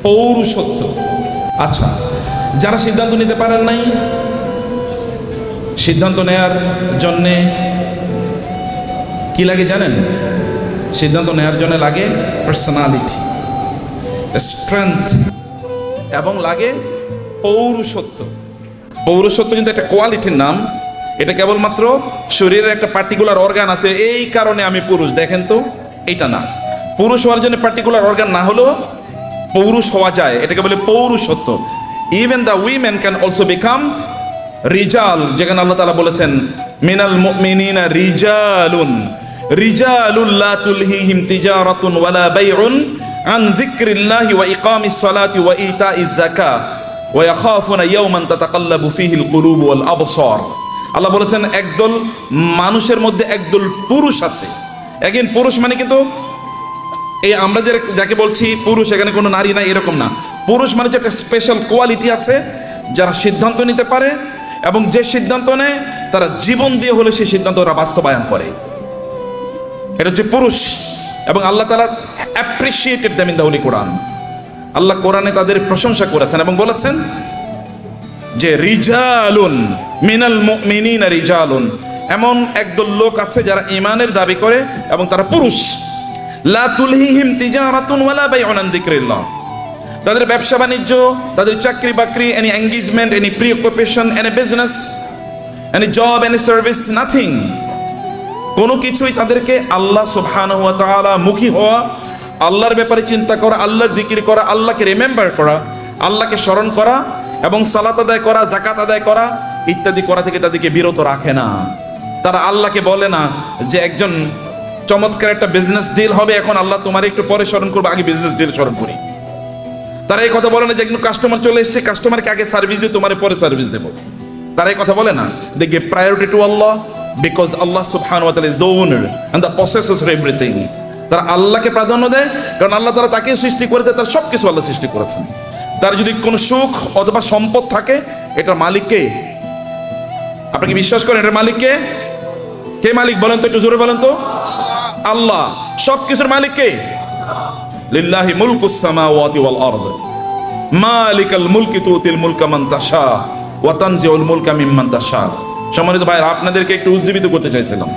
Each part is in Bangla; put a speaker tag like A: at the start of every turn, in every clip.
A: পৌরুষত্ব। আচ্ছা, যারা সিদ্ধান্ত নিতে পারেন নাই, সিদ্ধান্ত নেয়ার জন্যে কি লাগে জানেন? সিদ্ধান্ত নেয়ার জন্য লাগে পার্সোনালিটি, স্ট্রেংথ, এবং লাগে পৌরুষত্ব। পৌরুষত্ব কিন্তু একটা কোয়ালিটির নাম। এটা কেবলমাত্র শরীরের একটা পার্টিকুলার অর্গান আছে, এই কারণে আমি পুরুষ, দেখেন তো, এটা না। পুরুষ হওয়ার জন্য পার্টিকুলার অর্গান না হলেও পৌরুষ হওয়া যায়, এটাকে বলে পৌরুষত্ব। Even the women can also become রিজাল, যেখানে আল্লাহ তাআলা বলেছেন মিনাল মুমিনিনা রিজালুন রিজালুল লা তুলহিহিম তিজারাতুন ওয়ালা বাইউন আন যিকরিল্লাহি ওয়া ইকামিস সালাতি ওয়া ইতাইজ যাকাত ওয়া ইয়াখাফুনা ইয়াওমান তাতাকাল্লাবু ফীহিল কুলুবু ওয়াল আবসার। আল্লাহ বলেছেন একদল মানুষের মধ্যে একদল পুরুষ আছে। একদিন পুরুষ মানে কিন্তু এই আমরা যাকে বলছি পুরুষ, এখানে কোনো নারী নাই এরকম না। পুরুষ মানে যে একটা স্পেশাল কোয়ালিটি আছে, যারা সিদ্ধান্ত নিতে পারে এবং যে সিদ্ধান্ত নেয় তারা জীবন দিয়ে হলে সেই সিদ্ধান্ত ওরা বাস্তবায়ন করে, এটা হচ্ছে পুরুষ। এবং আল্লাহ তাআলা appreciated them in the holy Quran. আল্লাহ কোরআনে তাদের প্রশংসা করেছেন এবং বলেছেন যে রিজালুন মিনাল মুমিনিনা রিজালুন, এমন একদল লোক আছে যারা ঈমানের দাবি করে এবং তারা পুরুষ। লা তুলহিহিম তিজারাতুন ওয়ালা বাইউন আন যিকরিল্লাহ, তাদের ব্যবসা বাণিজ্য, তাদের চাকরি বাকরি, any engagement, any preoccupation, any business, any job, any service, nothing, কোনো কিছুই তাদেরকে আল্লাহ সুবহানাহু ওয়া তাআলা মুখী হওয়া, আল্লাহর ব্যাপারে চিন্তা করা, আল্লাহর জিকির করা, আল্লাহকে রিমেম্বার করা, আল্লাহকে স্মরণ করা এবং সালাত আদায় করা, যাকাত আদায় করা ইত্যাদি করা থেকে তাদেরকে বিরত রাখে না। তারা আল্লাহকে বলে না যে একজন চমৎকার একটা বিজনেস ডিল হবে, এখন আল্লাহ তোমার একটু পরে স্মরণ করবো, আগে বিজনেস ডিল স্মরণ করি। তারা এই কথা বলে না যে একজন কাস্টমার চলে এসেছে, কাস্টমারকে আগে সার্ভিস দিয়ে তোমার পরে সার্ভিস দেবো। তারা এই কথা বলে না। They give priority to Allah because Allah সুবহানাহু ওয়া তাআলা is the owner and the possessor of everything. তারা আল্লাহকে প্রাধান্য দেয়, কারণ আল্লাহ তাআলা তাকে সৃষ্টি করেছে, তার সব কিছু আল্লাহ সৃষ্টি করেছেন। তার যদি কোনো সুখ অথবা সম্পদ থাকে, এটার মালিক কে? আপনি কি বিশ্বাস করেন এটার মালিক কে? কে মালিক বলেন তো, একটু জোরে বলেন তো। আল্লাহ। সব কিছুর মালিক কে? লিল্লাহি মুলকুস সামাওয়াতি ওয়াল আরদ মালিকাল মুলকি তুতিল মুলকা মান তাশা ওয়া তানজিউল মুলকা মিম্মান তাশা। সম্মানিত ভাই, আপনাদেরকে একটু উজ্জীবিত করতে চাইছিলাম।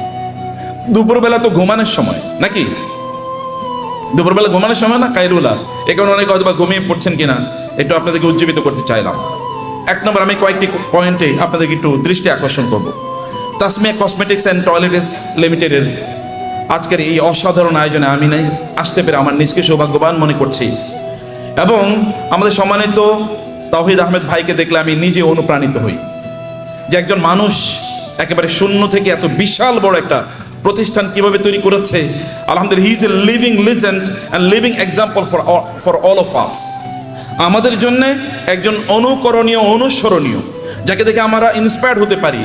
A: দুপুরবেলা তো ঘুমানোর সময় নাকি? দুপুরবেলা ঘুমানোর সময় না কাইরুলা, এই কারণে অনেকে হয়তো বা ঘুমিয়ে পড়ছেন কিনা, একটু আপনাদেরকে উজ্জীবিত করতে চাইলাম। এক নম্বর, আমি কয়েকটি পয়েন্টে আপনাদেরকে একটু দৃষ্টি আকর্ষণ করব। তাসমিয়া কসমেটিক্স অ্যান্ড টয়লেটস লিমিটেডের আজকের এই অসাধারণ আয়োজনে আমি আসতে পেরে আমার নিজকে সৌভাগ্যবান মনে করছি, এবং আমাদের সম্মানিত তাওহীদ আহমেদ ভাইকে দেখলে আমি নিজে অনুপ্রাণিত হই যে একজন মানুষ একেবারে শূন্য থেকে এত বিশাল বড় একটা প্রতিষ্ঠান কিভাবে তৈরি করেছে। আলহামদুলিল্লাহ, হি is a living legend and living example for all of us. আমাদের জন্য একজন অনুকরণীয়, অনুসরণীয়, যাকে দেখে আমরা ইন্সপায়ার্ড হতে পারি,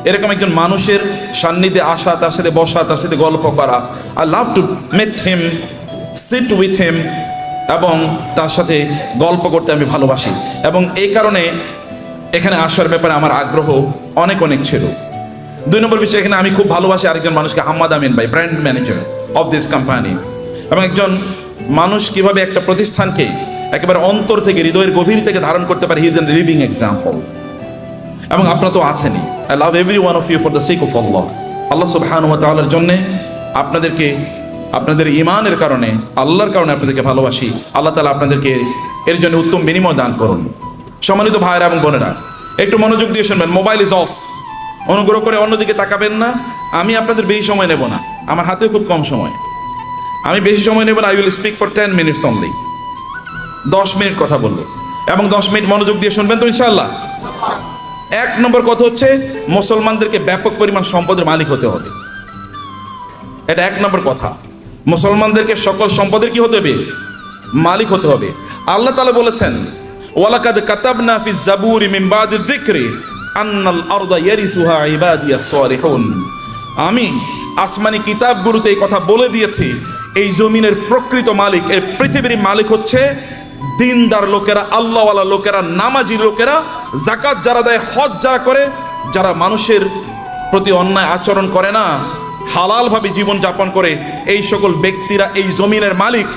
A: এরকম একজন মানুষের সান্নিধ্যে আসা, তার সাথে বসা, তার সাথে গল্প করা। I love to meet him, sit with him, এবং তার সাথে গল্প করতে আমি ভালোবাসি, এবং এই কারণে এখানে আসার ব্যাপারে আমার আগ্রহ অনেক অনেক ছিল। দুই নম্বর বিষয়, এখানে আমি খুব ভালোবাসি আরেকজন মানুষকে, হাম্মাদ আমিন ভাই, brand manager of this company, এবং একজন মানুষ কিভাবে একটা প্রতিষ্ঠানকে একেবারে অন্তর থেকে, হৃদয়ের গভীর থেকে ধারণ করতে পারে। He is a living example. এবং আপনারা তো আছেনই। I love every one of you for the sake of Allah. আল্লাহ সুবহানাহু ওয়া তাআলার জন্যে আপনাদেরকে, আপনাদের ঈমানের কারণে, আল্লাহর কারণে আপনাদেরকে ভালোবাসি। আল্লাহ তাআলা আপনাদেরকে এর জন্য উত্তম বিনিময় দান করুন। সম্মানিত ভাইয়েরা এবং বোনেরা, একটু মনোযোগ দিয়ে শুনবেন। মোবাইল ইজ অফ, অনুগ্রহ করে অন্যদিকে তাকাবেন না। আমি আপনাদের বেশি সময় নেব না, আমার হাতে খুব কম সময়, আমি বেশি সময় নেব না। I will speak for 10 minutes only. 10 minute কথা বলবো, এবং 10 মিনিট মনোযোগ দিয়ে শুনবেন তো ইনশাআল্লাহ। এক নম্বর কথা হচ্ছে, মুসলমানদেরকে ব্যাপক পরিমাণ সম্পদের মালিক হতে হবে। এটা এক নম্বর কথা। মুসলমানদেরকে সকল সম্পদের কি হতে হবে? মালিক হতে হবে। আল্লাহ তাআলা বলেছেন, ওয়ালাকাদ কাতাবনা ফিজ জাবুরি মিন বাদি যিকরি আন্নাল আরদা ইয়ারিসুহা ইবাদিয়াস সালিহুন। আমি আসমানি কিতাবগুলোতে এই কথা বলে দিয়েছি, এই জমিনের প্রকৃত মালিক, এই পৃথিবীর মালিক হচ্ছে দিনদার লোকেরা, আল্লাহওয়ালা লোকেরা, নামাজি লোকেরা, যাকাত যারা দেয়, হজ যারা করে, যারা মানুষের প্রতি অন্যায় আচরণ করে না, হালালভাবে জীবন যাপন করে, এই সকল ব্যক্তিরা এই জমিনের মালিক।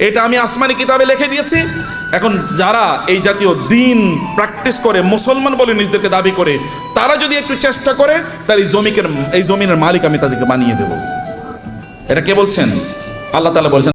A: এটা আমি আসমানি কিতাবে লিখে দিয়েছি। এখন যারা এই জাতীয় দিন প্র্যাকটিস করে, মুসলমান বলে নিজেদেরকে দাবি করে, তারা যদি একটু চেষ্টা করে, তাহলে এই জমিনের মালিক আমি তাদেরকে বানিয়ে দেব। এটা কে বলছেন? আল্লাহ তাআলা বলছেন।